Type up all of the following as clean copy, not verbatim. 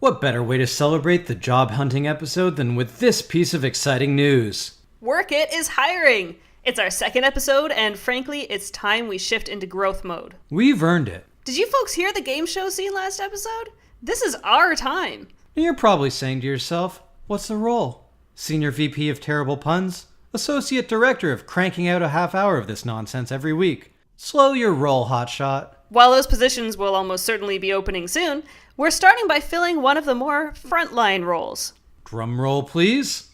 What better way to celebrate the job hunting episode than with this piece of exciting news? Work It is hiring! It's our second episode, and frankly, it's time we shift into growth mode. We've earned it. Did you folks hear the game show scene last episode? This is our time. You're probably saying to yourself, what's the role? Senior VP of Terrible Puns? Associate Director of cranking out a half hour of this nonsense every week? Slow your roll, hotshot. While those positions will almost certainly be opening soon, we're starting by filling one of the more frontline roles. Drum roll, please.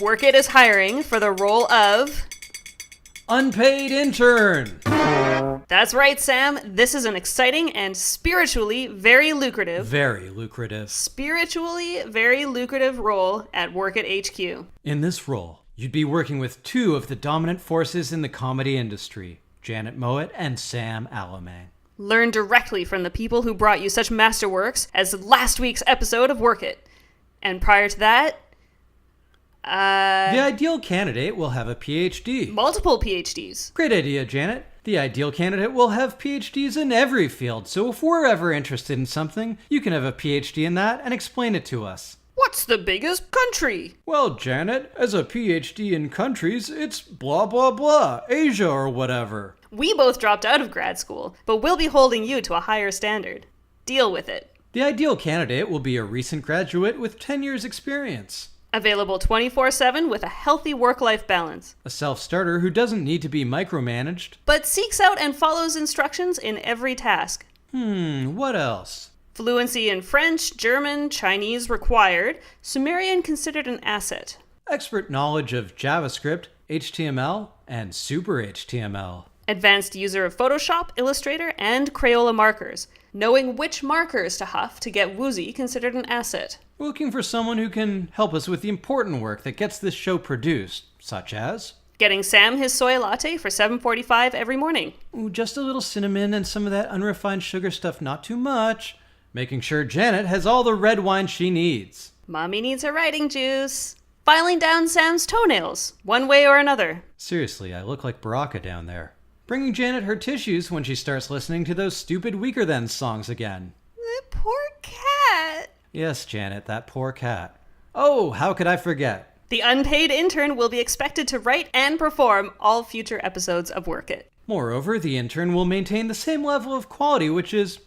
Work It is hiring for the role of... Unpaid intern. That's right, Sam. This is an exciting and spiritually very lucrative role at Work It HQ. In this role, you'd be working with two of the dominant forces in the comedy industry, Janet Mowat and Sam Alamang. Learn directly from the people who brought you such masterworks as last week's episode of Work It. And prior to that, the ideal candidate will have a PhD. Multiple PhDs. Great idea, Janet. The ideal candidate will have PhDs in every field, so if we're ever interested in something, you can have a PhD in that and explain it to us. What's the biggest country? Well, Janet, as a PhD in countries, it's blah blah blah, Asia or whatever. We both dropped out of grad school, but we'll be holding you to a higher standard. Deal with it. The ideal candidate will be a recent graduate with 10 years experience. Available 24/7 with a healthy work-life balance. A self-starter who doesn't need to be micromanaged, but seeks out and follows instructions in every task. What else? Fluency in French, German, Chinese required. Sumerian considered an asset. Expert knowledge of JavaScript, HTML, and Super HTML. Advanced user of Photoshop, Illustrator, and Crayola markers. Knowing which markers to huff to get woozy considered an asset. We're looking for someone who can help us with the important work that gets this show produced, such as... getting Sam his soy latte for $7.45 every morning. Ooh, just a little cinnamon and some of that unrefined sugar stuff, not too much. Making sure Janet has all the red wine she needs. Mommy needs her writing juice. Filing down Sam's toenails, one way or another. Seriously, I look like Baraka down there. Bringing Janet her tissues when she starts listening to those stupid Weaker Than songs again. The poor cat. Yes, Janet, that poor cat. Oh, how could I forget? The unpaid intern will be expected to write and perform all future episodes of Work It. Moreover, the intern will maintain the same level of quality, which is,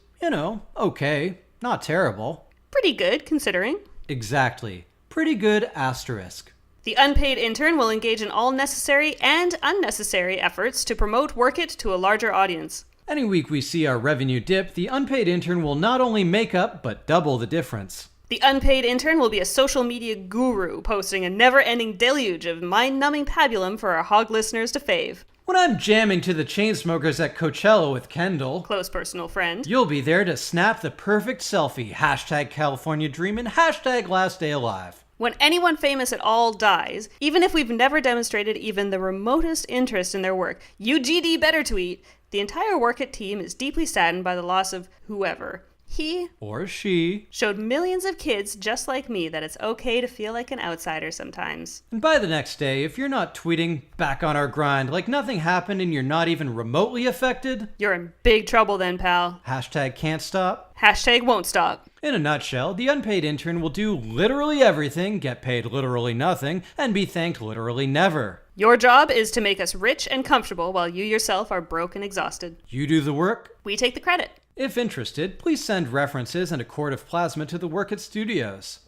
okay, not terrible. Pretty good, considering. Exactly. Pretty good asterisk. The unpaid intern will engage in all necessary and unnecessary efforts to promote Work It to a larger audience. Any week we see our revenue dip, the unpaid intern will not only make up, but double the difference. The unpaid intern will be a social media guru, posting a never-ending deluge of mind-numbing pabulum for our hog listeners to fave. When I'm jamming to the Chainsmokers at Coachella with Kendall, close personal friend, you'll be there to snap the perfect selfie, #CaliforniaDreamin', #LastDayAlive. When anyone famous at all dies, even if we've never demonstrated even the remotest interest in their work, UGD better tweet, the entire Work It team is deeply saddened by the loss of whoever. He or she showed millions of kids just like me that it's okay to feel like an outsider sometimes. And by the next day, if you're not tweeting back on our grind like nothing happened and you're not even remotely affected, you're in big trouble then, pal. #can't stop. #won't stop. In a nutshell, the unpaid intern will do literally everything, get paid literally nothing, and be thanked literally never. Your job is to make us rich and comfortable while you yourself are broke and exhausted. You do the work. We take the credit. If interested, please send references and a quart of plasma to the Work It Studios.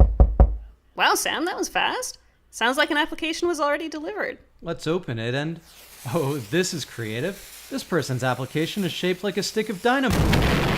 Wow, Sam, that was fast. Sounds like an application was already delivered. Let's open it and... oh, this is creative. This person's application is shaped like a stick of dynamite.